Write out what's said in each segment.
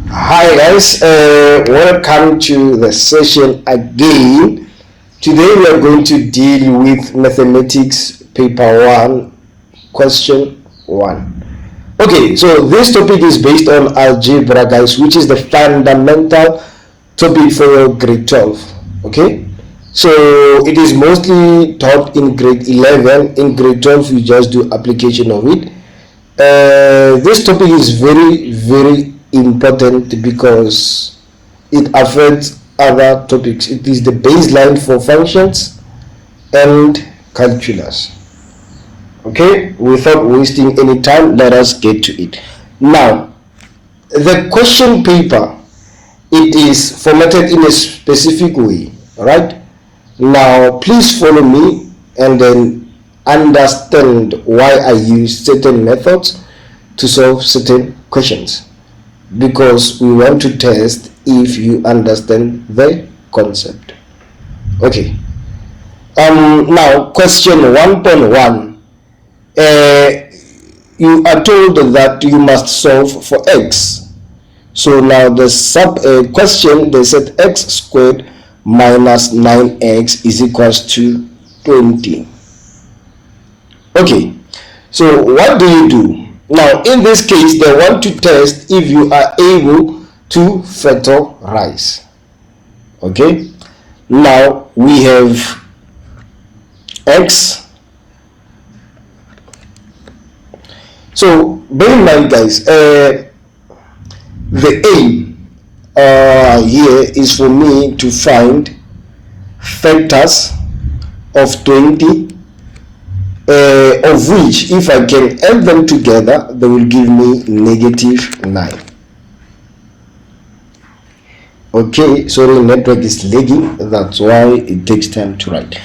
Hi guys, welcome to the session again. Today we are going to deal with mathematics paper 1, question 1. Okay, so this topic is based on algebra guys, which is the fundamental topic for your grade 12. Okay, so it is mostly taught in grade 11. In grade 12 you just do application of it. This topic is very important because it affects other topics. It is the baseline for functions and calculus. Okay, without wasting any time, let us get to it. Now, the question paper, it is formatted in a specific way. Right now, please follow me and then understand why I use certain methods to solve certain questions, because we want to test if you understand the concept. Okay, now question 1.1, you are told that you must solve for x. So now the sub question, they said x squared minus 9x is equals to 20. Okay, so what do you do? Now in this case they want to test if you are able to factorize. Okay, now we have x. So bear in mind guys, the aim here is for me to find factors of 20, of which if I can add them together they will give me negative 9. Okay, sorry, network is lagging, that's why it takes time to write.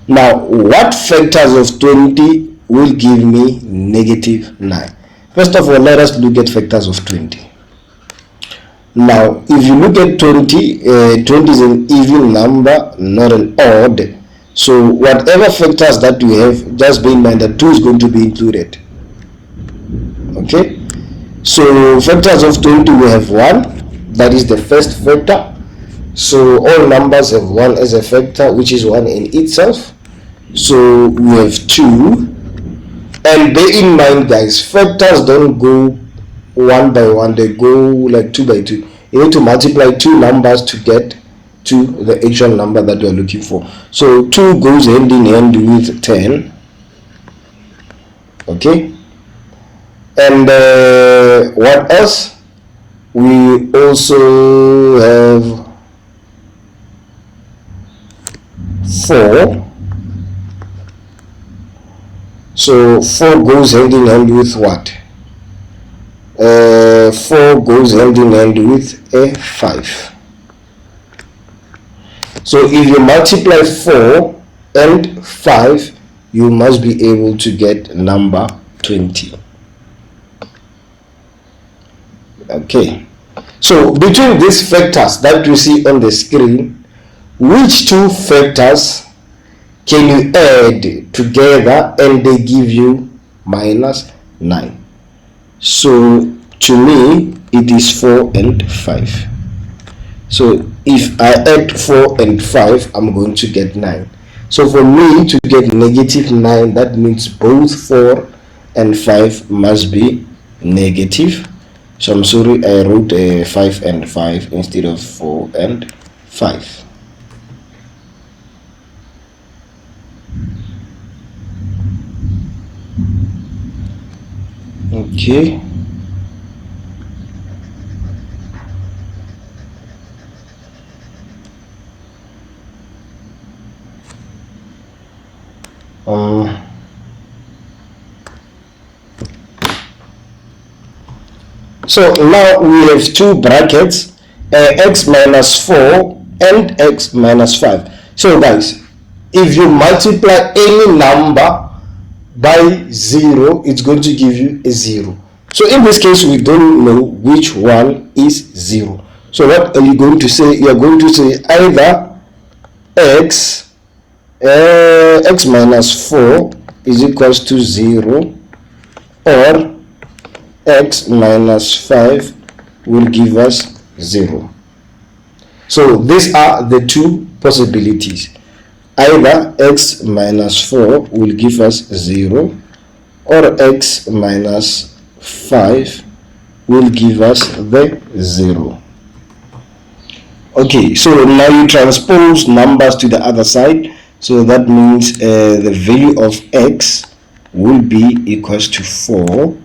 Now what factors of 20 will give me negative 9? First of all, let us look at factors of 20. Now if you look at 20, 20 is an even number, not an odd. So whatever factors that you have, just bear in mind that 2 is going to be included. Okay, so factors of 20, we have 1, that is the first factor. So all numbers have 1 as a factor, which is 1 in itself. So we have 2, and bear in mind guys, factors don't go one by one, they go like 2 by 2. You need to multiply 2 numbers to get to the actual number that you are looking for. So 2 goes hand in hand with 10. Okay, and what else? We also have 4. So 4 goes hand in hand with what? 4 goes hand in hand with a 5. So if you multiply 4 and 5, you must be able to get number 20. Okay, so between these factors that you see on the screen, which 2 factors can you add together and they give you minus 9? So to me it is 4 and 5. So if I add 4 and 5, I'm going to get 9. So for me to get negative 9, that means both 4 and 5 must be negative. So I'm sorry, I wrote 5 and 5 instead of 4 and 5. Okay, so now we have 2 brackets, x minus 4 and x minus 5. So guys, if you multiply any number by 0, it's going to give you a 0. So in this case we don't know which one is 0. So what are you going to say? You are going to say either x minus 4 is equals to 0, or x minus 5 will give us 0. So these are the two possibilities. Either x minus 4 will give us 0, or x minus 5 will give us the 0. Okay, so now you transpose numbers to the other side. So that means the value of x will be equals to 4,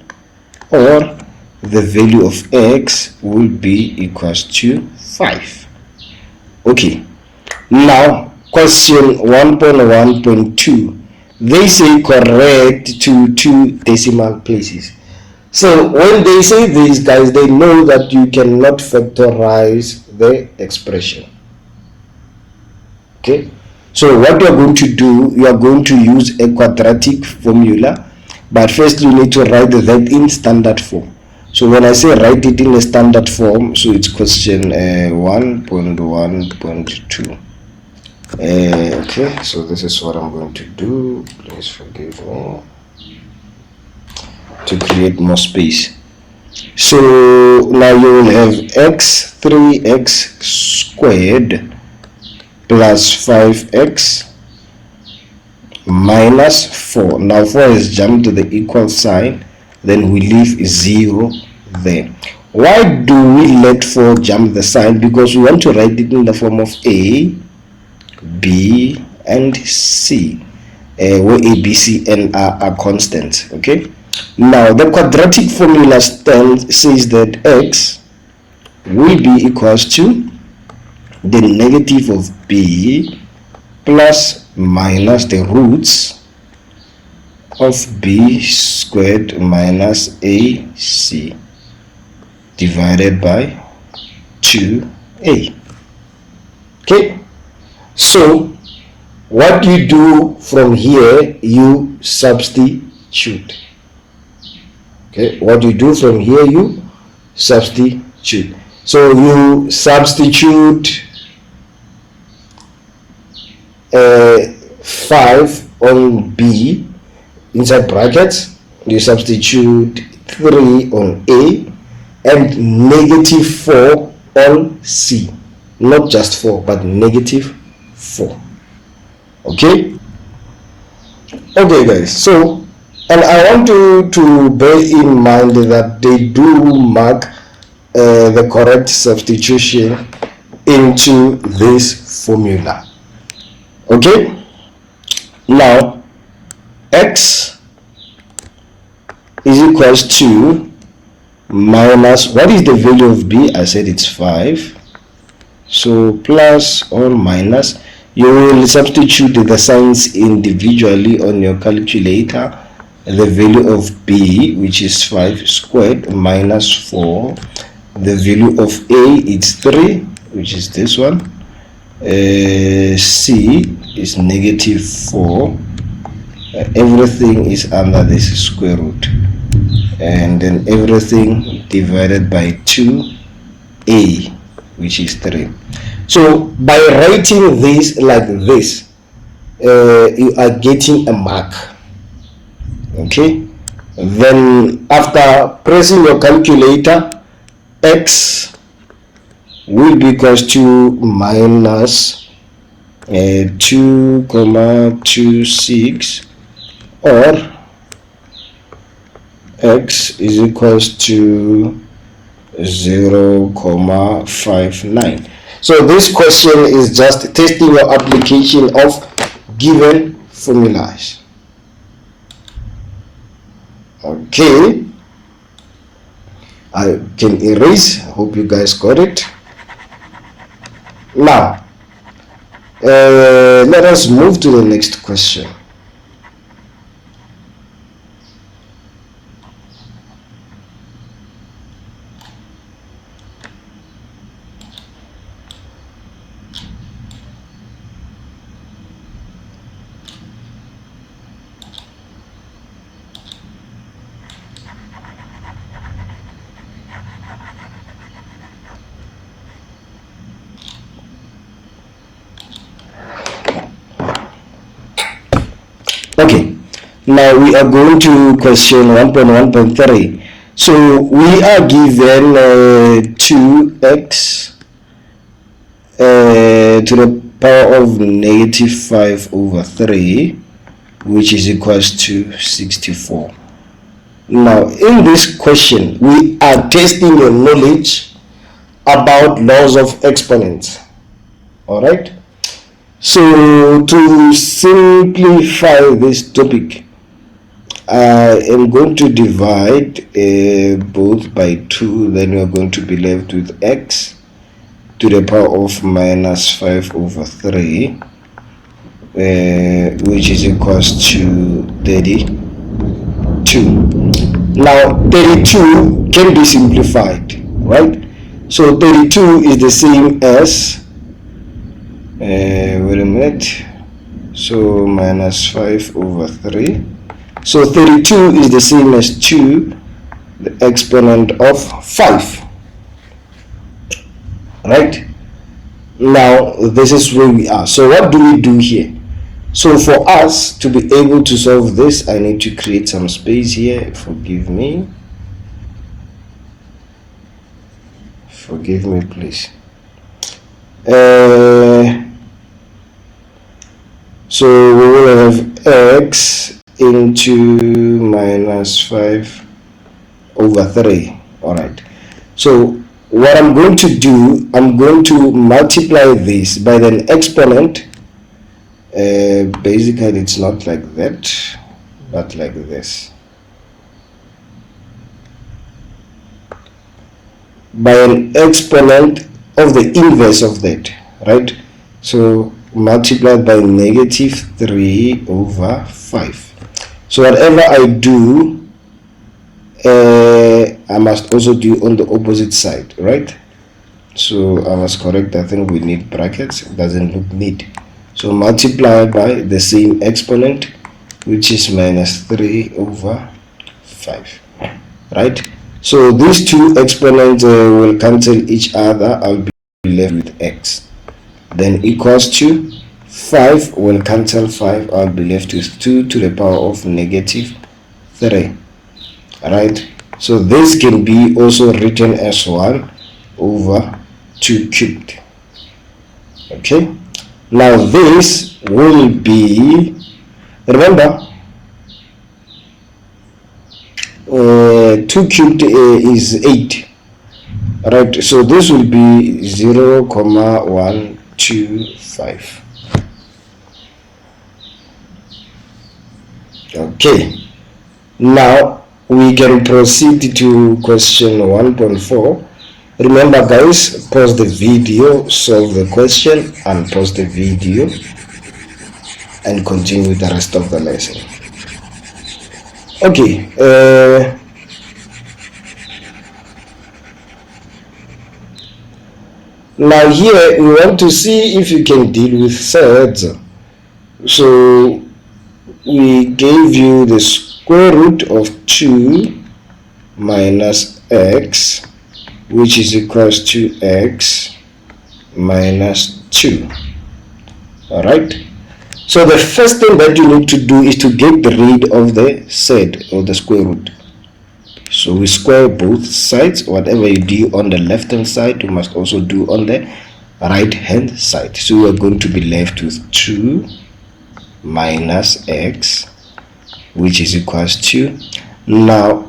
or the value of x will be equals to 5. Okay, now question 1.1.2, they say correct to 2 decimal places. So when they say this, guys, they know that you cannot factorize the expression. Okay, so what you are going to do, you are going to use a quadratic formula, but first you need to write that in standard form. So when I say write it in a standard form, so it's question 1.1.2. Okay, so this is what I'm going to do. Please forgive me, to create more space. So now you will have x 3x squared plus 5x minus 4. Now 4 is jumped to the equal sign, then we leave 0 there. Why do we let 4 jump the sign? Because we want to write it in the form of a, b, and c, where a, b, c, and are constants. Okay, now the quadratic formula says that x will be equals to the negative of b plus minus the roots of b squared minus ac divided by 2a. Okay, so what you do from here, you substitute. Okay, what you do from here, you substitute. So you substitute 5 on b inside brackets, you substitute 3 on a, and negative 4 on c. Not just 4, but negative 4. Okay, guys, so, and I want you to bear in mind that they do mark the correct substitution into this formula. Okay, now x is equals to minus, what is the value of b? I said it's 5. So plus or minus, you will substitute the signs individually on your calculator. The value of b, which is 5 squared, minus 4. The value of a, it's 3, which is this one. C is negative 4. Everything is under this square root, and then everything divided by 2a, which is 3. So by writing this like this, you are getting a mark. Okay, then after pressing your calculator, x will be equals to minus 2,26, or x is equals to 0,59. So this question is just testing your application of given formulas. Okay, I can erase. I hope you guys got it. Now let us move to the next question. Okay, now we are going to question 1.1.3. So we are given 2x to the power of negative 5 over 3, which is equals to 64. Now in this question we are testing your knowledge about laws of exponents. All right, so to simplify this topic, I am going to divide both by 2, then we are going to be left with x to the power of minus 5 over 3, which is equals to 32. Now 32 can be simplified, right? So 32 is the same as wait a minute, so minus 5 over 3. So 32 is the same as 2, the exponent of 5. Right? Now this is where we are. So what do we do here? So for us to be able to solve this, I need to create some space here. Forgive me please. So we will have x into minus 5 over 3. All right, so what I'm going to do, I'm going to multiply this by an exponent. Basically it's not like that, but like this, by an exponent of the inverse of that, right? So multiplied by negative 3 over 5. So whatever I do, I must also do on the opposite side, right? So I was correct. I think we need brackets. It doesn't look neat. So multiply by the same exponent, which is minus 3 over 5, right? So these two exponents will cancel each other. I'll be left with x. Then equals to 5 will cancel 5. I'll be left with 2 to the power of negative 3. Right? So this can be also written as 1 over 2 cubed. Okay? Now this will be, remember, 2 cubed is 8. Right? So this will be 0,125. Okay. Now we can proceed to question 1.4. Remember guys, pause the video, solve the question, and pause the video and continue the rest of the lesson. Okay, now here we want to see if you can deal with thirds. So we gave you the square root of 2 minus x, which is equals to x minus 2. All right, so the first thing that you need to do is to get rid of the set or the square root. So we square both sides. Whatever you do on the left hand side, you must also do on the right hand side. So we are going to be left with 2 minus x, which is equals to, now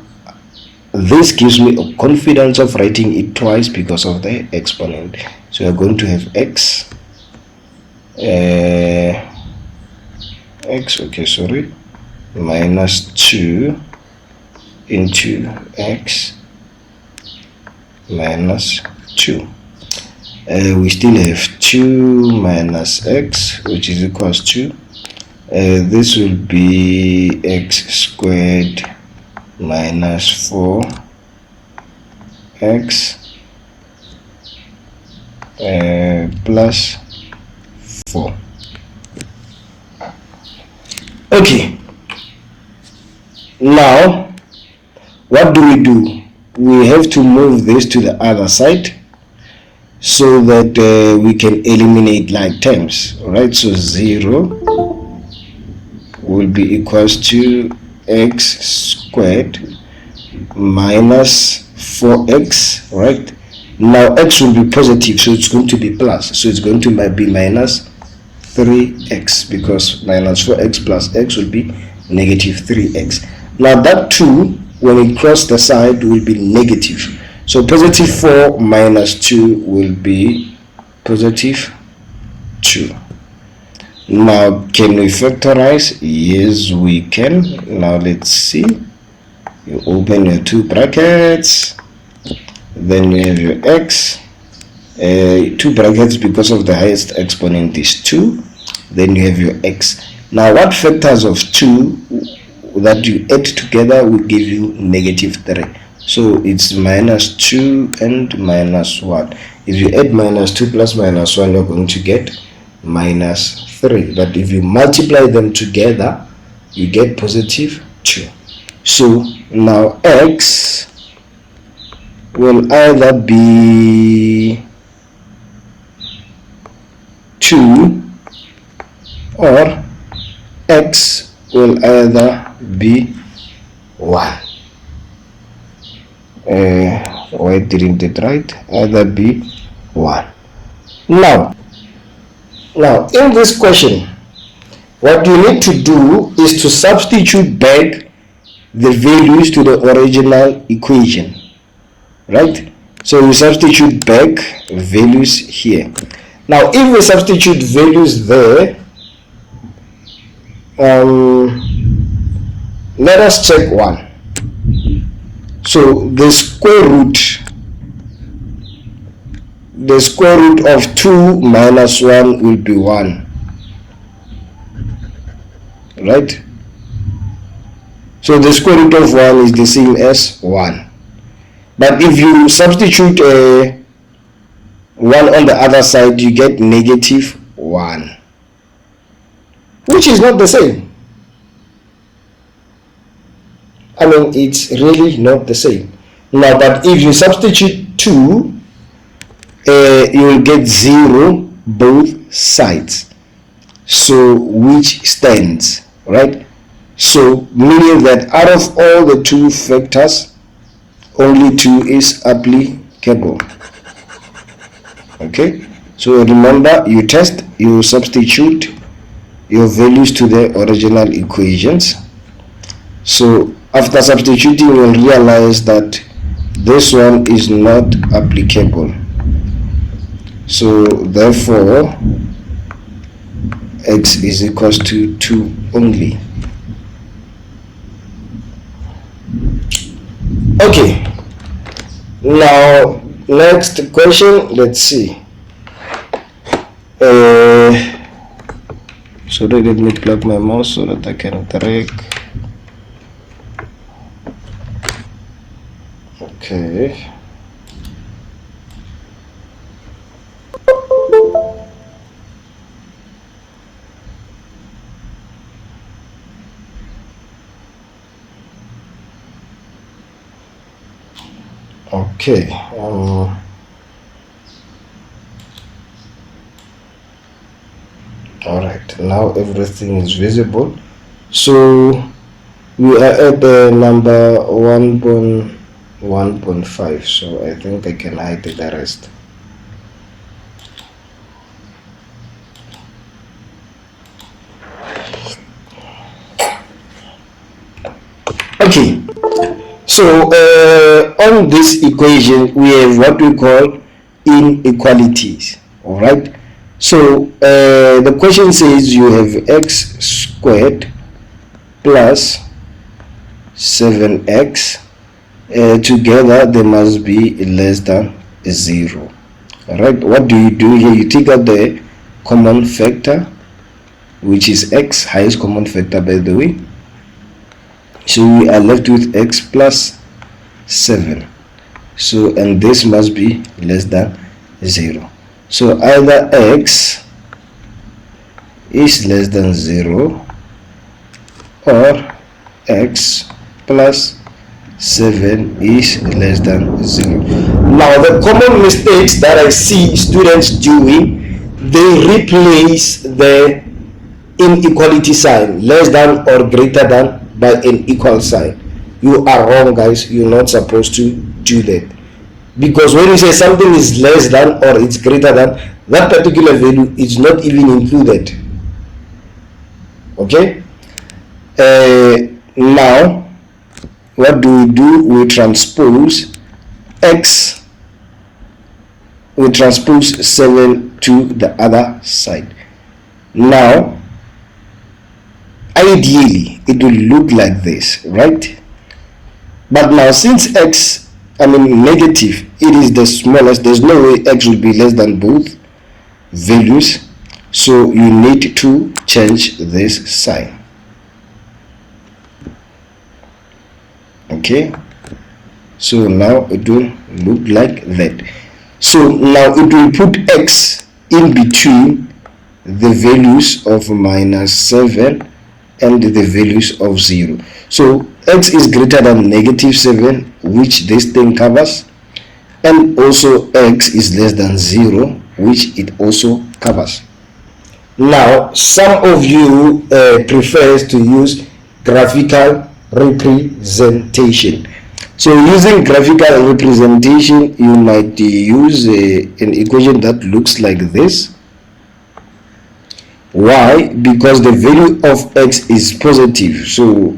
this gives me a confidence of writing it twice because of the exponent. So we're going to have x minus 2 into x minus 2. We still have 2 minus x, which is equals to, this will be x squared minus 4x plus 4. Okay, now what do? We have to move this to the other side so that we can eliminate like terms. All right, so 0 will be equals to x squared minus 4x, right? Now x will be positive, so it's going to be plus, so it's going to be minus 3x, because minus 4x plus x will be negative 3x. Now that 2, when it crosses the side, will be negative, so positive 4 minus 2 will be positive 2. Now can we factorize? Yes, we can. Now let's see. You open your two brackets, then you have your x, two brackets because of the highest exponent is 2, then you have your x. Now what factors of 2 that you add together will give you negative 3? So it's minus 2 and minus 1. If you add minus 2 plus minus 1, you're going to get minus 3. But if you multiply them together, you get positive 2. So now x will either be 2 or x will either be 1. Why didn't it write? Either be 1. Now in this question, what you need to do is to substitute back the values to the original equation, right? So we substitute back values here. Now if we substitute values there, let us check 1. So the square root of 2 minus 1 will be 1, right? So the square root of 1 is the same as 1. But if you substitute 1 on the other side, you get negative 1, which is not the same. I mean, it's really not the same. Now, but if you substitute 2, you will get 0 both sides. So which stands, right? So meaning that out of all the 2 factors, only 2 is applicable. Okay, so remember, you test, you substitute your values to the original equations. So after substituting, you will realize that this one is not applicable. So therefore x is equals to 2 only. Okay, now next question, let's see. So let me plug my mouse so that I can track. Okay. Okay. All right. Now everything is visible. So we are at the number 1.5. So I think I can hide the rest. Okay. So on this equation we have what we call inequalities. All right. So the question says you have x squared plus 7x. Together they must be less than 0. All right. What do you do here? You take out the common factor, which is x, highest common factor by the way. So we are left with x plus 7. So and this must be less than 0. So either x is less than 0 or x plus 7 is less than 0. Now the common mistakes that I see students doing, they replace the inequality sign, less than or greater than, by an equal sign. you are wrong, guys. You're not supposed to do that, because when you say something is less than or it's greater than, that particular value is not even included. Okay. Now what do? We transpose x, we transpose 7 to the other side. Now ideally it will look like this, right? But now since x, negative, it is the smallest, there's no way x will be less than both values, so you need to change this sign. Okay, so now it will look like that. So now it will put x in between the values of -7 and the values of 0. So x is greater than -7, which this thing covers, and also x is less than 0, which it also covers. Now some of you prefers to use graphical representation. So using graphical representation, you might use an equation that looks like this. Why? Because the value of x is positive, so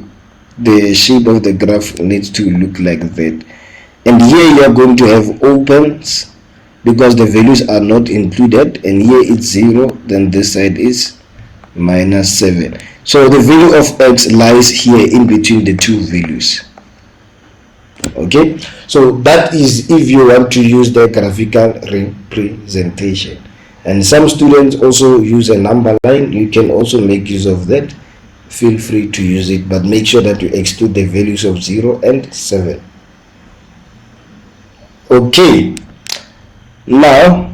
the shape of the graph needs to look like that. And here you are going to have opens because the values are not included, and here it's 0, then this side is -7. So the value of x lies here in between the two values. Okay, so that is if you want to use the graphical representation. And some students also use a number line. You can also make use of that. Feel free to use it, but make sure that you exclude the values of 0 and 7. Okay, now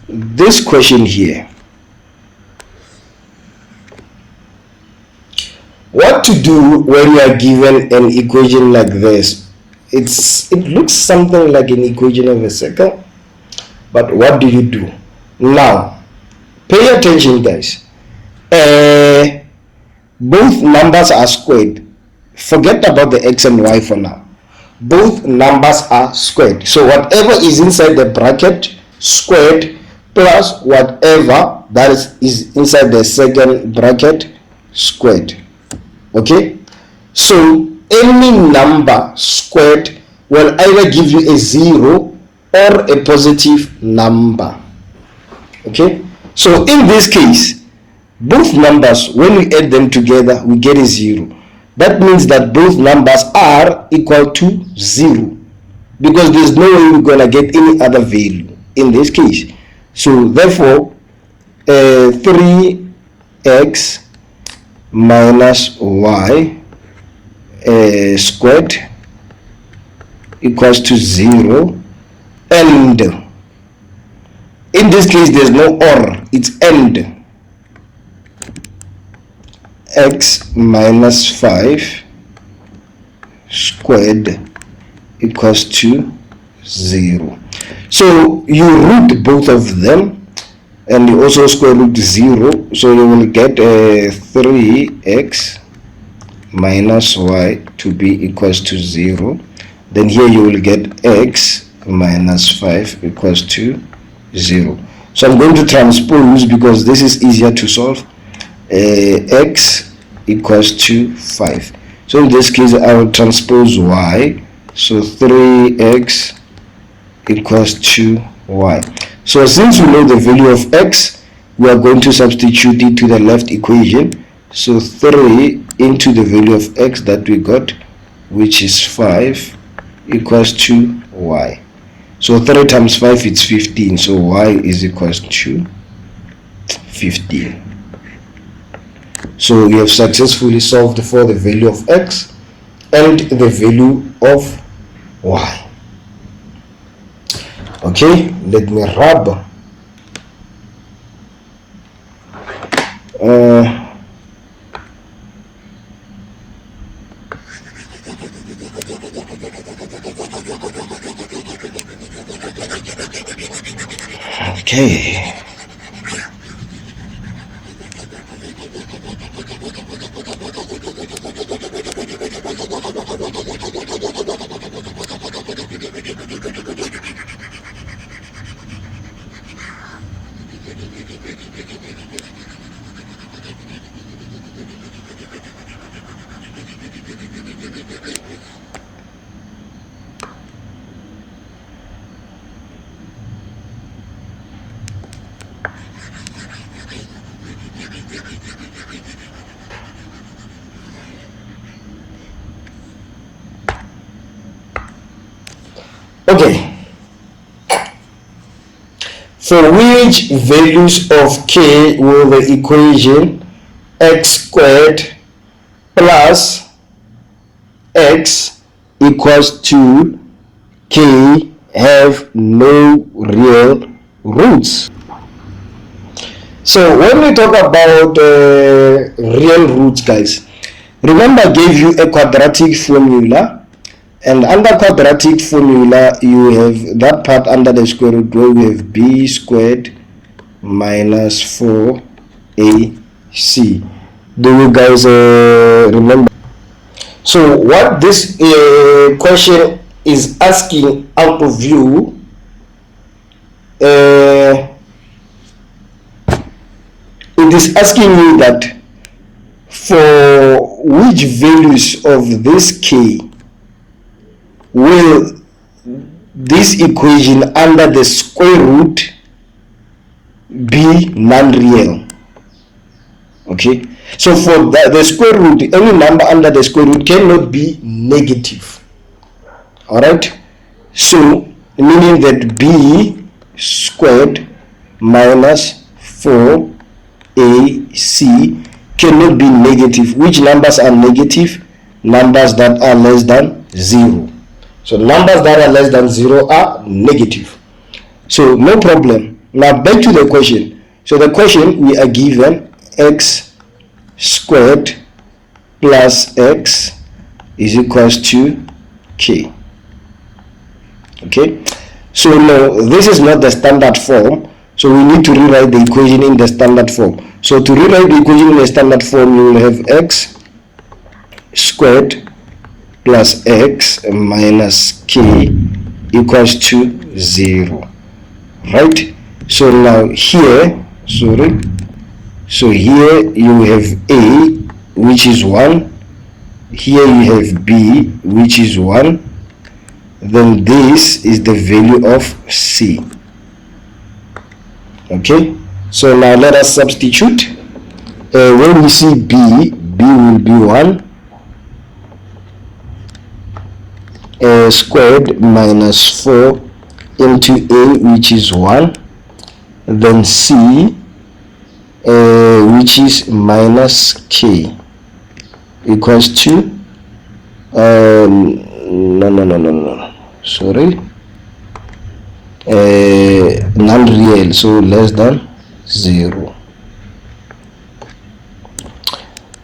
this question here, what to do when you are given an equation like this? It looks something like an equation of a circle, but what do you do? Now pay attention, guys. Both numbers are squared. Forget about the x and y for now. Both numbers are squared, so whatever is inside the bracket squared plus whatever that is inside the second bracket squared. Okay, so any number squared will either give you a 0 or a positive number. Okay, so in this case, both numbers, when we add them together, we get a 0. That means that both numbers are equal to 0, because there's no way we're gonna get any other value in this case. So therefore 3x minus y squared equals to 0, and in this case there's no or, it's and. X minus 5 squared equals to 0. So you root both of them and you also square root 0, so you will get 3x minus y to be equals to 0. Then here you will get x minus 5 equals to 0. So I'm going to transpose because this is easier to solve. X equals to 5. So in this case I will transpose y, so 3x equals to y. So since we know the value of x, we are going to substitute it to the left equation. So 3 into the value of x that we got, which is 5, equals to y. So 3 times 5 is 15, so y is equals to 15. So we have successfully solved for the value of x and the value of y. Okay, let me rub. Okay. Okay. For which values of k will the equation x squared plus x equals to k have no real roots? So when we talk about real roots, guys, remember I gave you a quadratic formula, and under quadratic formula you have that part under the square root where we have b squared minus 4ac. Do you guys remember? So what this question is asking out of you, it is asking you that for which values of this k will this equation under the square root be non-real. Okay, so for the square root, any number under the square root cannot be negative. All right, so meaning that b squared minus 4ac cannot be negative. Which numbers are negative? Numbers that are less than 0. So numbers that are less than 0 are negative. So no problem. Now back to the question. So the question, we are given x squared plus x is equals to k. Okay, so no, this is not the standard form, so we need to rewrite the equation in the standard form. So to rewrite the equation in the standard form, you will have x squared plus x minus k equals to 0, right? So now here, so here you have a, which is 1, here you have b, which is 1, then this is the value of c. Okay, so now let us substitute. When we see b, b will be 1 squared minus 4 into a, which is 1, then c, which is minus k, equals to non-real, so less than 0.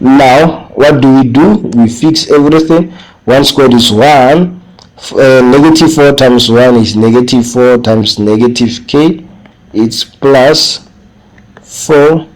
Now what do? We fix everything. 1 squared is 1, negative 4 times 1 is negative 4 times negative k, it's plus 4